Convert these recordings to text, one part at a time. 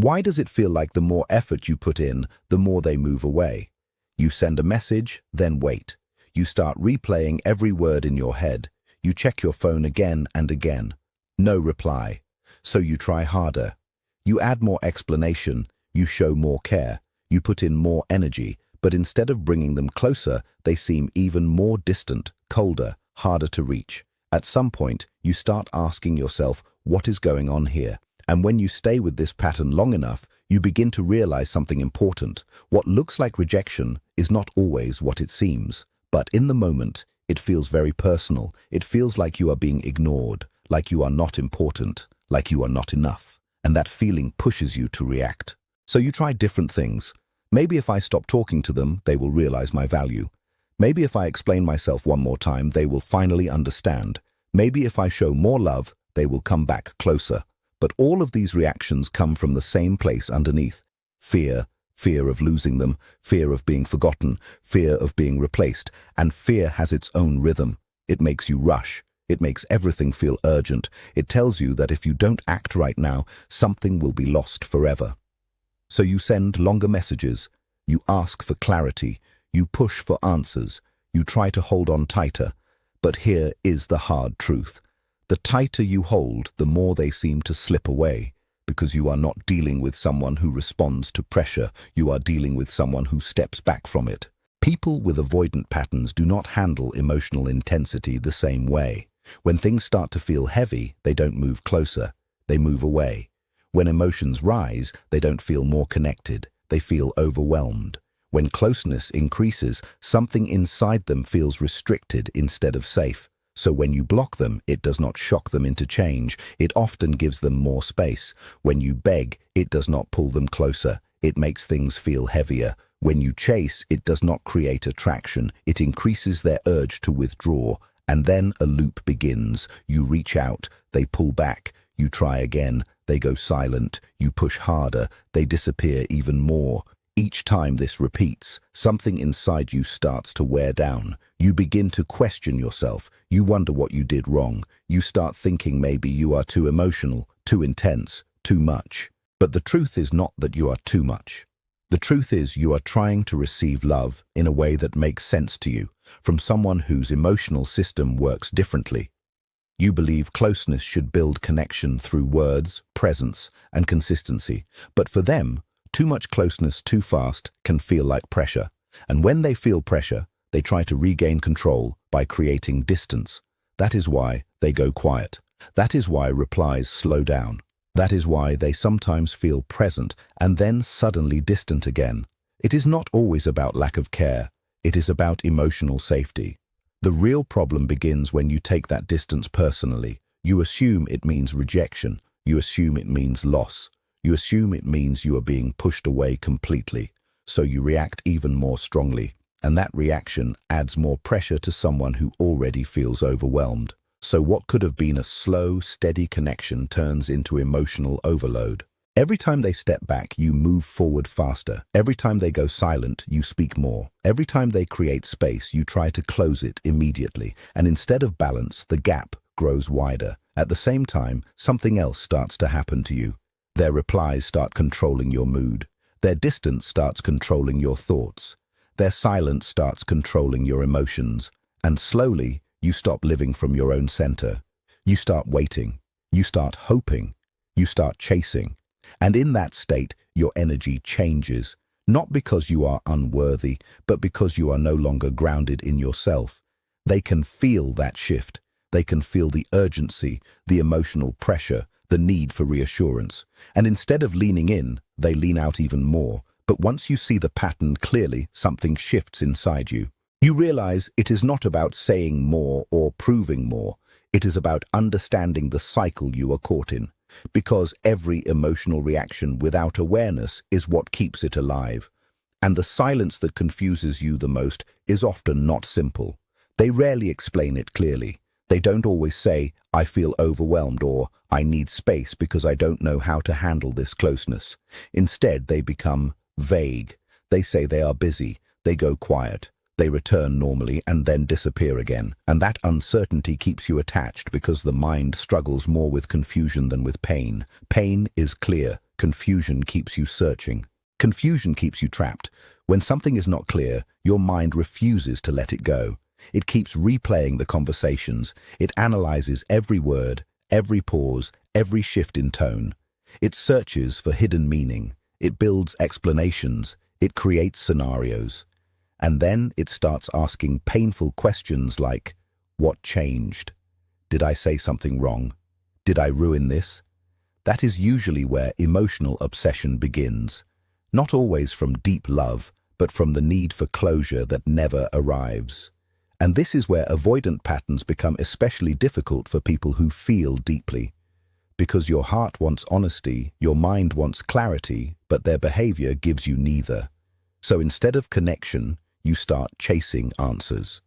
Why does it feel like the more effort you put in, the more they move away? You send a message, then wait. You start replaying every word in your head. You check your phone again and again. No reply. So you try harder. You add more explanation. You show more care. You put in more energy. But instead of bringing them closer, they seem even more distant, colder, harder to reach. At some point, you start asking yourself, what is going on here? And when you stay with this pattern long enough, you begin to realize something important. What looks like rejection is not always what it seems. But in the moment, it feels very personal. It feels like you are being ignored, like you are not important, like you are not enough. And that feeling pushes you to react. So you try different things. Maybe if I stop talking to them, they will realize my value. Maybe if I explain myself one more time, they will finally understand. Maybe if I show more love, they will come back closer. But all of these reactions come from the same place underneath. Fear. Fear of losing them, fear of being forgotten, fear of being replaced. And fear has its own rhythm. It makes you rush. It makes everything feel urgent. It tells you that if you don't act right now, something will be lost forever. So you send longer messages. You ask for clarity. You push for answers. You try to hold on tighter. But here is the hard truth. The tighter you hold, the more they seem to slip away. Because you are not dealing with someone who responds to pressure, you are dealing with someone who steps back from it. People with avoidant patterns do not handle emotional intensity the same way. When things start to feel heavy, they don't move closer, they move away. When emotions rise, they don't feel more connected, they feel overwhelmed. When closeness increases, something inside them feels restricted instead of safe. So when you block them, it does not shock them into change. It often gives them more space. When you beg, it does not pull them closer. It makes things feel heavier. When you chase, it does not create attraction. It increases their urge to withdraw. And then a loop begins. You reach out, they pull back. You try again, they go silent. You push harder, they disappear even more. Each time this repeats, something inside you starts to wear down. You begin to question yourself. You wonder what you did wrong. You start thinking maybe you are too emotional, too intense, too much. But the truth is not that you are too much. The truth is you are trying to receive love in a way that makes sense to you, from someone whose emotional system works differently. You believe closeness should build connection through words, presence, and consistency. But for them, too much closeness too fast can feel like pressure. And when they feel pressure, they try to regain control by creating distance. That is why they go quiet. That is why replies slow down. That is why they sometimes feel present and then suddenly distant again. It is not always about lack of care. It is about emotional safety. The real problem begins when you take that distance personally. You assume it means rejection. You assume it means loss. You assume it means you are being pushed away completely, so you react even more strongly, and that reaction adds more pressure to someone who already feels overwhelmed. So what could have been a slow, steady connection turns into emotional overload. Every time they step back, you move forward faster. Every time they go silent, you speak more. Every time they create space, you try to close it immediately, and instead of balance, the gap grows wider. At the same time, something else starts to happen to you. Their replies start controlling your mood. Their distance starts controlling your thoughts. Their silence starts controlling your emotions. And slowly, you stop living from your own center. You start waiting. You start hoping. You start chasing. And in that state, your energy changes. Not because you are unworthy, but because you are no longer grounded in yourself. They can feel that shift. They can feel the urgency, the emotional pressure, the need for reassurance. And instead of leaning in, they lean out even more. But once you see the pattern clearly, something shifts inside you. You realize it is not about saying more or proving more. It is about understanding the cycle you are caught in. Because every emotional reaction without awareness is what keeps it alive. And the silence that confuses you the most is often not simple. They rarely explain it clearly. They don't always say, I feel overwhelmed, or I need space because I don't know how to handle this closeness. Instead, they become vague. They say they are busy. They go quiet. They return normally and then disappear again. And that uncertainty keeps you attached because the mind struggles more with confusion than with pain. Pain is clear. confusion keeps you searching. Confusion keeps you trapped. When something is not clear, your mind refuses to let it go. It keeps replaying the conversations. It analyzes every word, every pause, every shift in tone. It searches for hidden meaning. It builds explanations. It creates scenarios. And then it starts asking painful questions like, what changed? Did I say something wrong? Did I ruin this? That is usually where emotional obsession begins. Not always from deep love, but from the need for closure that never arrives. And this is where avoidant patterns become especially difficult for people who feel deeply. Because your heart wants honesty, your mind wants clarity, but their behavior gives you neither. So instead of connection, you start chasing answers.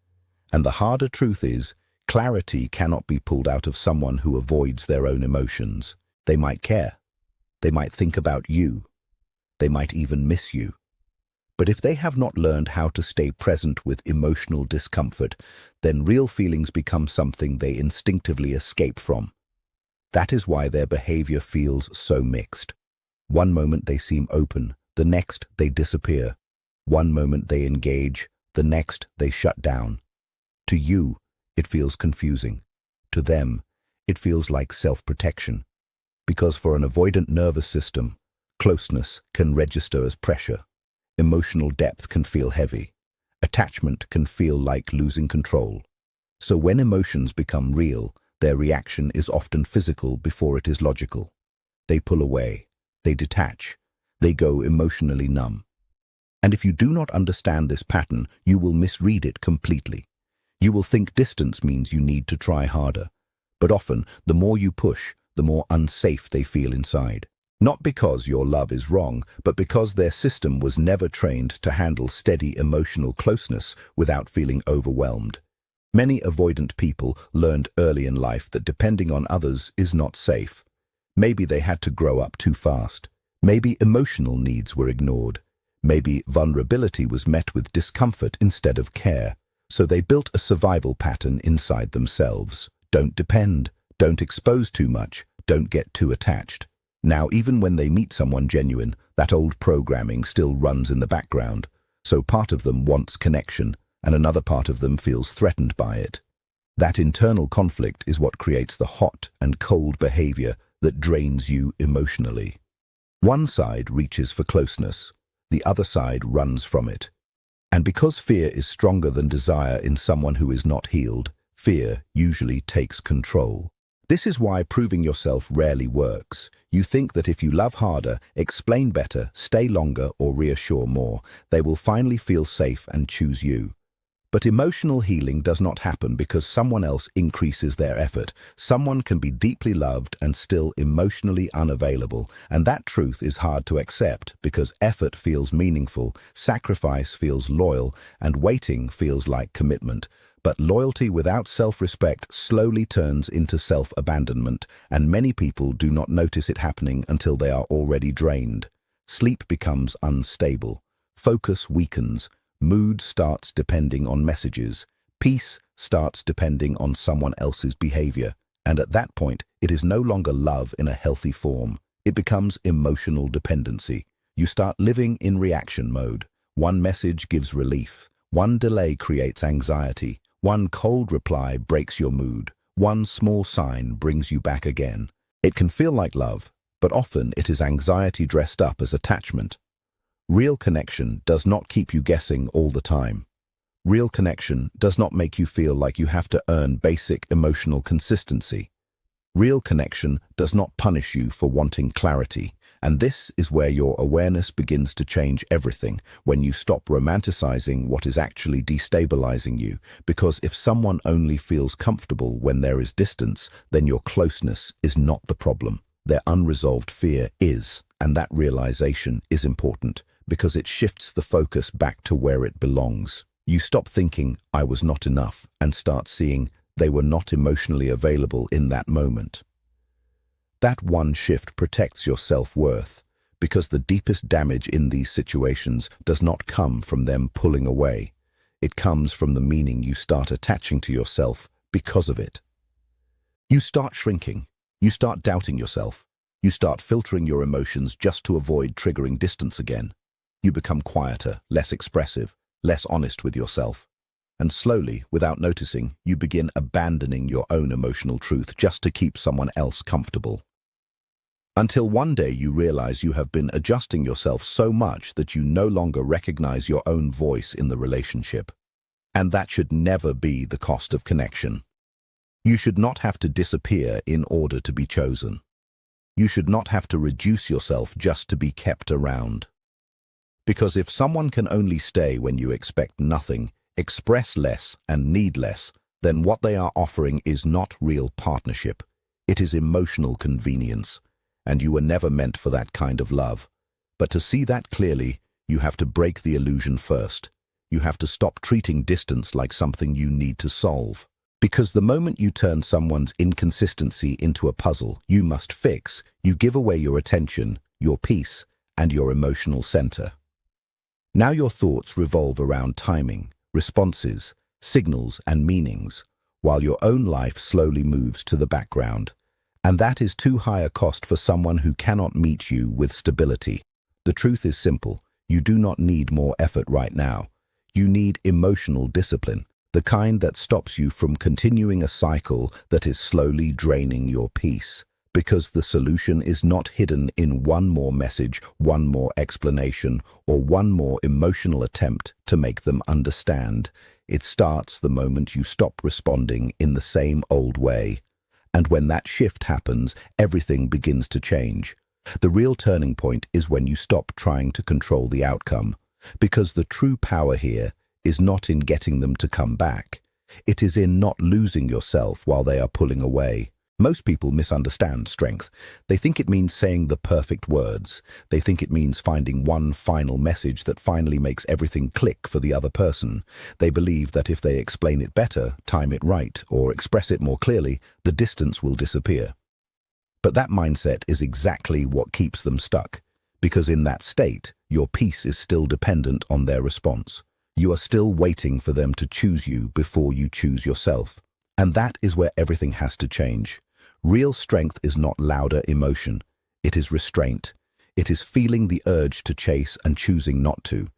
And the harder truth is, clarity cannot be pulled out of someone who avoids their own emotions. They might care. They might think about you. They might even miss you. But if they have not learned how to stay present with emotional discomfort, then real feelings become something they instinctively escape from. That is why their behavior feels so mixed. One moment they seem open, the next they disappear. One moment they engage, the next they shut down. To you, it feels confusing. To them, it feels like self-protection. Because for an avoidant nervous system, closeness can register as pressure. Emotional depth can feel heavy. Attachment can feel like losing control. So when emotions become real, their reaction is often physical before it is logical. They pull away. They detach. They go emotionally numb. And if you do not understand this pattern, you will misread it completely. You will think distance means you need to try harder. But often, the more you push, the more unsafe they feel inside. Not because your love is wrong, but because their system was never trained to handle steady emotional closeness without feeling overwhelmed. Many avoidant people learned early in life that depending on others is not safe. Maybe they had to grow up too fast. Maybe emotional needs were ignored. Maybe vulnerability was met with discomfort instead of care. So they built a survival pattern inside themselves. Don't depend. Don't expose too much. Don't get too attached. Now, even when they meet someone genuine, that old programming still runs in the background. So part of them wants connection, and another part of them feels threatened by it. That internal conflict is what creates the hot and cold behavior that drains you emotionally. One side reaches for closeness. The other side runs from it. And because fear is stronger than desire in someone who is not healed, fear usually takes control. This is why proving yourself rarely works. You think that if you love harder, explain better, stay longer, or reassure more, they will finally feel safe and choose you. But emotional healing does not happen because someone else increases their effort. Someone can be deeply loved and still emotionally unavailable, and that truth is hard to accept because effort feels meaningful, sacrifice feels loyal, and waiting feels like commitment. But loyalty without self-respect slowly turns into self-abandonment, and many people do not notice it happening until they are already drained. Sleep becomes unstable. Focus weakens. Mood starts depending on messages. Peace starts depending on someone else's behavior. And at that point, it is no longer love in a healthy form. It becomes emotional dependency. You start living in reaction mode. One message gives relief. One delay creates anxiety. One cold reply breaks your mood. One small sign brings you back again. It can feel like love, but often it is anxiety dressed up as attachment. Real connection does not keep you guessing all the time. Real connection does not make you feel like you have to earn basic emotional consistency. Real connection does not punish you for wanting clarity. And this is where your awareness begins to change everything, when you stop romanticizing what is actually destabilizing you. Because if someone only feels comfortable when there is distance, then your closeness is not the problem. Their unresolved fear is, and that realization is important, because it shifts the focus back to where it belongs. You stop thinking, I was not enough, and start seeing they were not emotionally available in that moment. That one shift protects your self-worth, because the deepest damage in these situations does not come from them pulling away. It comes from the meaning you start attaching to yourself because of it. You start shrinking. You start doubting yourself. You start filtering your emotions just to avoid triggering distance again. You become quieter, less expressive, less honest with yourself. And slowly, without noticing, you begin abandoning your own emotional truth just to keep someone else comfortable. Until one day you realize you have been adjusting yourself so much that you no longer recognize your own voice in the relationship. And that should never be the cost of connection. You should not have to disappear in order to be chosen. You should not have to reduce yourself just to be kept around. Because if someone can only stay when you expect nothing, express less, and need less, then what they are offering is not real partnership. It is emotional convenience. And you were never meant for that kind of love. But to see that clearly, you have to break the illusion first. You have to stop treating distance like something you need to solve. Because the moment you turn someone's inconsistency into a puzzle you must fix, you give away your attention, your peace, and your emotional center. Now your thoughts revolve around timing, responses, signals, and meanings, while your own life slowly moves to the background. And that is too high a cost for someone who cannot meet you with stability. The truth is simple. You do not need more effort right now. You need emotional discipline, the kind that stops you from continuing a cycle that is slowly draining your peace. Because the solution is not hidden in one more message, one more explanation, or one more emotional attempt to make them understand. It starts the moment you stop responding in the same old way. And when that shift happens, everything begins to change. The real turning point is when you stop trying to control the outcome, because the true power here is not in getting them to come back. It is in not losing yourself while they are pulling away. Most people misunderstand strength. They think it means saying the perfect words. They think it means finding one final message that finally makes everything click for the other person. They believe that if they explain it better, time it right, or express it more clearly, the distance will disappear. But that mindset is exactly what keeps them stuck, because in that state, your peace is still dependent on their response. You are still waiting for them to choose you before you choose yourself. And that is where everything has to change. Real strength is not louder emotion. It is restraint. It is feeling the urge to chase and choosing not to.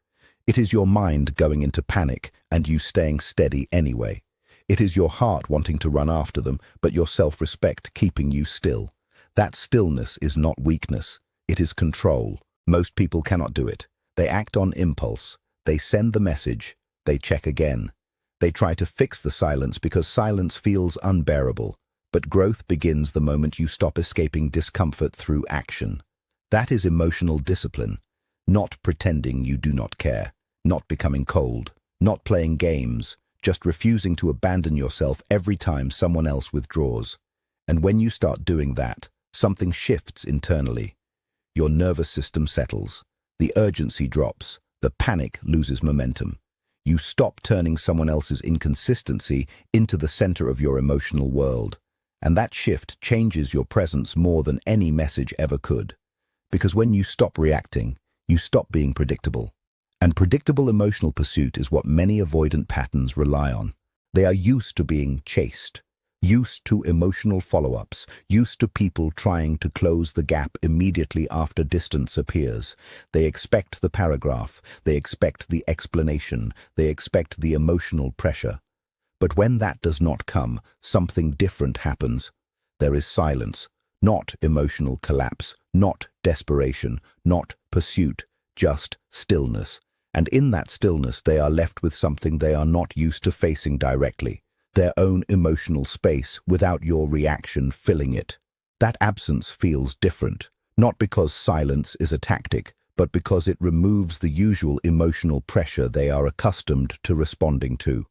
It is your mind going into panic and you staying steady anyway. It is your heart wanting to run after them, but your self-respect keeping you still. That stillness is not weakness. It is control. Most people cannot do it. They act on impulse. They send the message. They check again. They try to fix the silence because silence feels unbearable. But growth begins the moment you stop escaping discomfort through action. That is emotional discipline. Not pretending you do not care. Not becoming cold. Not playing games. Just refusing to abandon yourself every time someone else withdraws. And when you start doing that, something shifts internally. Your nervous system settles. The urgency drops. The panic loses momentum. You stop turning someone else's inconsistency into the center of your emotional world. And that shift changes your presence more than any message ever could. Because when you stop reacting, you stop being predictable. And predictable emotional pursuit is what many avoidant patterns rely on. They are used to being chased, used to emotional follow-ups, used to people trying to close the gap immediately after distance appears. They expect the paragraph, they expect the explanation, they expect the emotional pressure. But when that does not come, something different happens. There is silence, not emotional collapse, not desperation, not pursuit, just stillness. And in that stillness they are left with something they are not used to facing directly. Their own emotional space without your reaction filling it. That absence feels different, not because silence is a tactic, but because it removes the usual emotional pressure they are accustomed to responding to.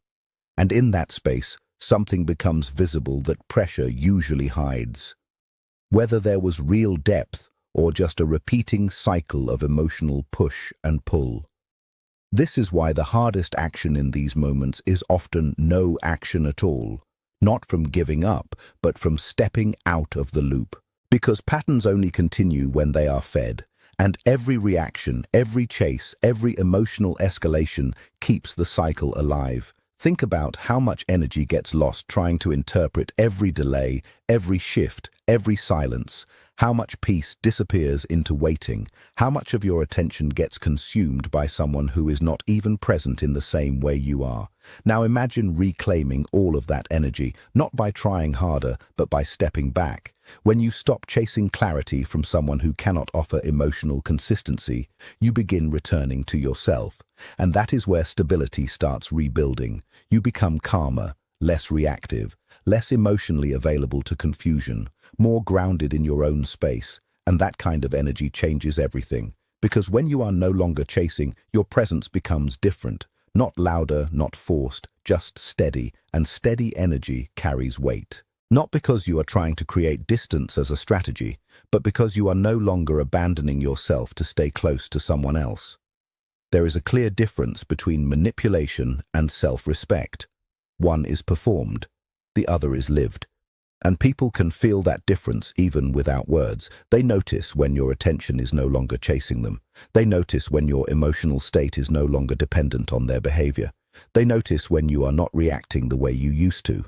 And in that space, something becomes visible that pressure usually hides. Whether there was real depth or just a repeating cycle of emotional push and pull. This is why the hardest action in these moments is often no action at all, not from giving up, but from stepping out of the loop. Because patterns only continue when they are fed, and every reaction, every chase, every emotional escalation keeps the cycle alive. Think about how much energy gets lost trying to interpret every delay, every shift, every silence. How much peace disappears into waiting? How much of your attention gets consumed by someone who is not even present in the same way you are? Now imagine reclaiming all of that energy, not by trying harder, but by stepping back. When you stop chasing clarity from someone who cannot offer emotional consistency, you begin returning to yourself. And that is where stability starts rebuilding. You become calmer, less reactive, less emotionally available to confusion, more grounded in your own space. And that kind of energy changes everything. Because when you are no longer chasing, your presence becomes different. Not louder, not forced, just steady, and steady energy carries weight. Not because you are trying to create distance as a strategy, but because you are no longer abandoning yourself to stay close to someone else. There is a clear difference between manipulation and self-respect. One is performed, the other is lived. And people can feel that difference even without words. They notice when your attention is no longer chasing them. They notice when your emotional state is no longer dependent on their behavior. They notice when you are not reacting the way you used to.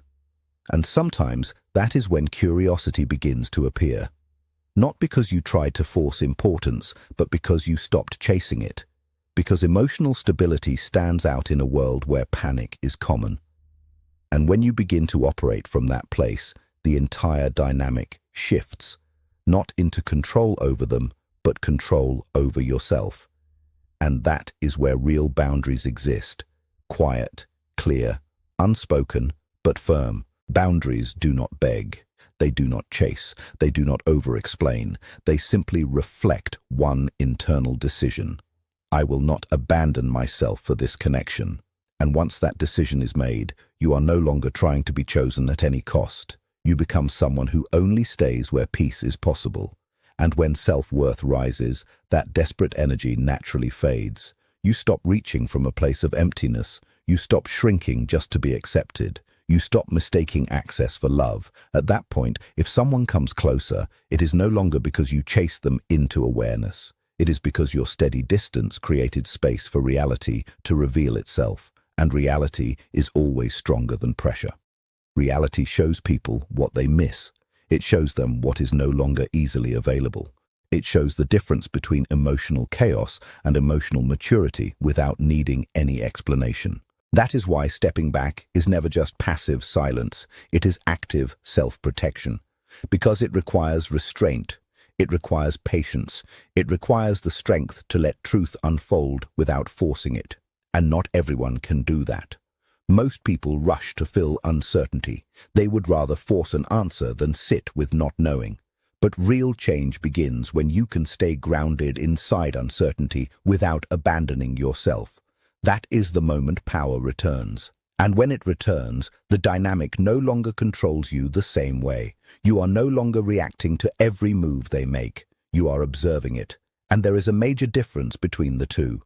And sometimes that is when curiosity begins to appear. Not because you tried to force importance, but because you stopped chasing it. Because emotional stability stands out in a world where panic is common. And when you begin to operate from that place, the entire dynamic shifts, not into control over them, but control over yourself. And that is where real boundaries exist. Quiet, clear, unspoken, but firm. Boundaries do not beg. They do not chase. They do not over-explain. They simply reflect one internal decision. I will not abandon myself for this connection. And once that decision is made, you are no longer trying to be chosen at any cost. You become someone who only stays where peace is possible. And when self-worth rises, that desperate energy naturally fades. You stop reaching from a place of emptiness. You stop shrinking just to be accepted. You stop mistaking access for love. At that point, if someone comes closer, it is no longer because you chased them into awareness. It is because your steady distance created space for reality to reveal itself. And reality is always stronger than pressure. Reality shows people what they miss. It shows them what is no longer easily available. It shows the difference between emotional chaos and emotional maturity without needing any explanation. That is why stepping back is never just passive silence. It is active self-protection. Because it requires restraint. It requires patience. It requires the strength to let truth unfold without forcing it. And not everyone can do that. Most people rush to fill uncertainty. They would rather force an answer than sit with not knowing. But real change begins when you can stay grounded inside uncertainty without abandoning yourself. That is the moment power returns. And when it returns, the dynamic no longer controls you the same way. You are no longer reacting to every move they make. You are observing it. And there is a major difference between the two.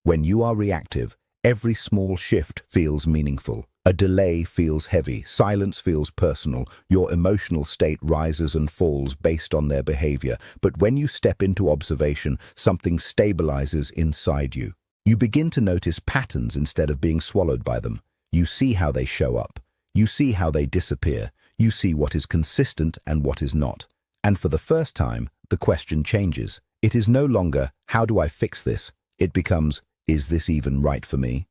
When you are reactive, every small shift feels meaningful. A delay feels heavy. Silence feels personal. Your emotional state rises and falls based on their behavior. But when you step into observation, something stabilizes inside you. You begin to notice patterns instead of being swallowed by them. You see how they show up. You see how they disappear. You see what is consistent and what is not. And for the first time, the question changes. It is no longer, how do I fix this? It becomes, is this even right for me?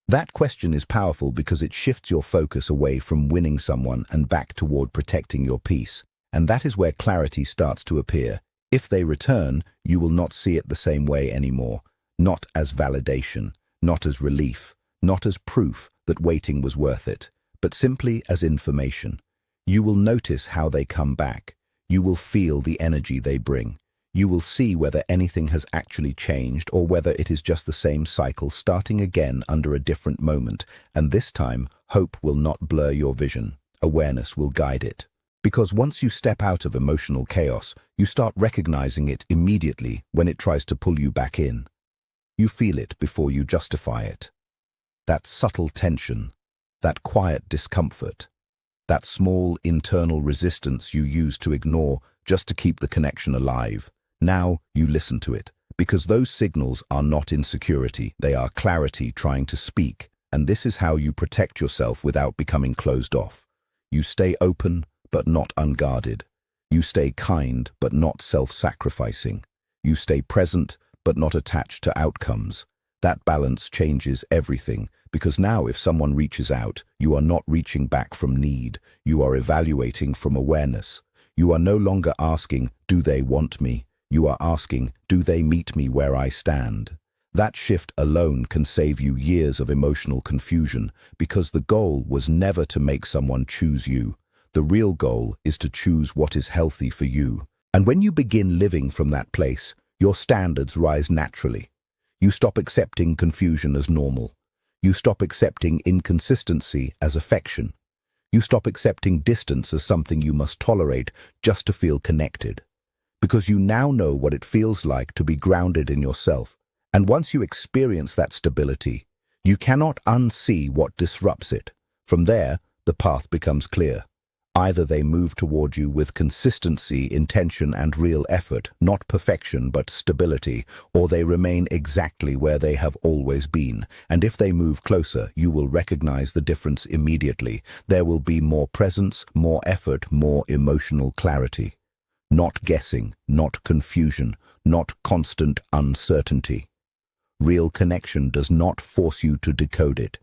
That question is powerful because it shifts your focus away from winning someone and back toward protecting your peace. And that is where clarity starts to appear. If they return, you will not see it the same way anymore. Not as validation, not as relief, not as proof that waiting was worth it, but simply as information. You will notice how they come back. You will feel the energy they bring. You will see whether anything has actually changed or whether it is just the same cycle starting again under a different moment. And this time, hope will not blur your vision. Awareness will guide it. Because once you step out of emotional chaos, you start recognizing it immediately when it tries to pull you back in. You feel it before you justify it. That subtle tension, that quiet discomfort, that small internal resistance you use to ignore just to keep the connection alive. Now you listen to it, because those signals are not insecurity, they are clarity trying to speak, and this is how you protect yourself without becoming closed off. You stay open, but not unguarded. You stay kind, but not self-sacrificing. You stay present, but not attached to outcomes. That balance changes everything, because now if someone reaches out, you are not reaching back from need. You are evaluating from awareness. You are no longer asking, do they want me? You are asking, do they meet me where I stand? That shift alone can save you years of emotional confusion, because the goal was never to make someone choose you. The real goal is to choose what is healthy for you. And when you begin living from that place, your standards rise naturally. You stop accepting confusion as normal. You stop accepting inconsistency as affection. You stop accepting distance as something you must tolerate just to feel connected. Because you now know what it feels like to be grounded in yourself. And once you experience that stability, you cannot unsee what disrupts it. From there, the path becomes clear. Either they move toward you with consistency, intention, and real effort, not perfection but stability, or they remain exactly where they have always been. And if they move closer, you will recognize the difference immediately. There will be more presence, more effort, more emotional clarity. Not guessing, not confusion, not constant uncertainty. Real connection does not force you to decode it.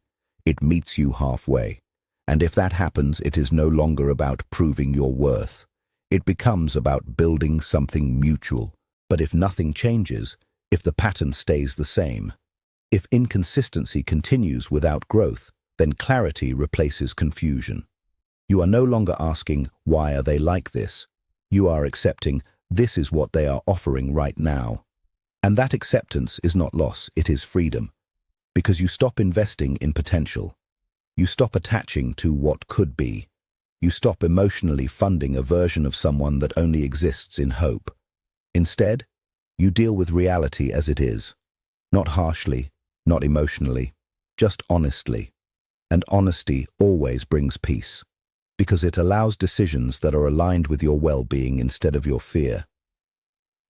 It meets you halfway. And if that happens, it is no longer about proving your worth. It becomes about building something mutual. But if nothing changes, if the pattern stays the same, if inconsistency continues without growth, then clarity replaces confusion. You are no longer asking, why are they like this? You are accepting, this is what they are offering right now. And that acceptance is not loss, it is freedom. Because you stop investing in potential. You stop attaching to what could be. You stop emotionally funding a version of someone that only exists in hope. Instead, you deal with reality as it is. Not harshly, not emotionally, just honestly. And honesty always brings peace, because it allows decisions that are aligned with your well-being instead of your fear.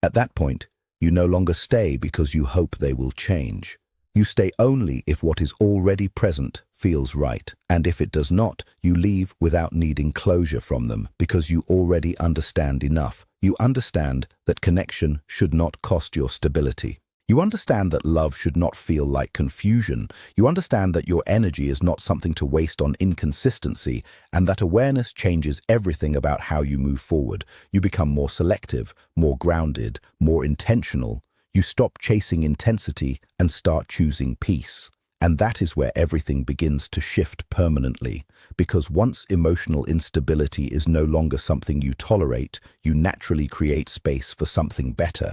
At that point, you no longer stay because you hope they will change. You stay only if what is already present feels right, and if it does not, you leave without needing closure from them because you already understand enough. You understand that connection should not cost your stability. You understand that love should not feel like confusion. You understand that your energy is not something to waste on inconsistency, and that awareness changes everything about how you move forward. You become more selective, more grounded, more intentional. You stop chasing intensity and start choosing peace. And that is where everything begins to shift permanently, because once emotional instability is no longer something you tolerate, you naturally create space for something better,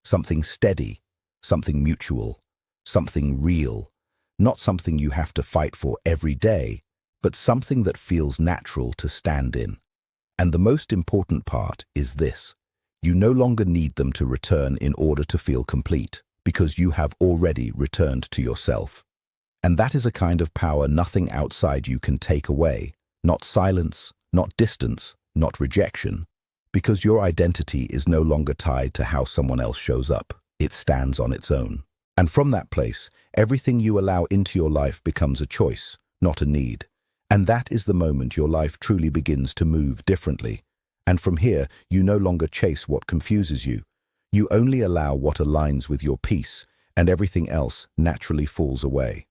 something steady, something mutual, something real, not something you have to fight for every day, but something that feels natural to stand in. And the most important part is this: you no longer need them to return in order to feel complete, because you have already returned to yourself. And that is a kind of power nothing outside you can take away, not silence, not distance, not rejection, because your identity is no longer tied to how someone else shows up. It stands on its own. And from that place, everything you allow into your life becomes a choice, not a need. And that is the moment your life truly begins to move differently. And from here, you no longer chase what confuses you. You only allow what aligns with your peace, and everything else naturally falls away.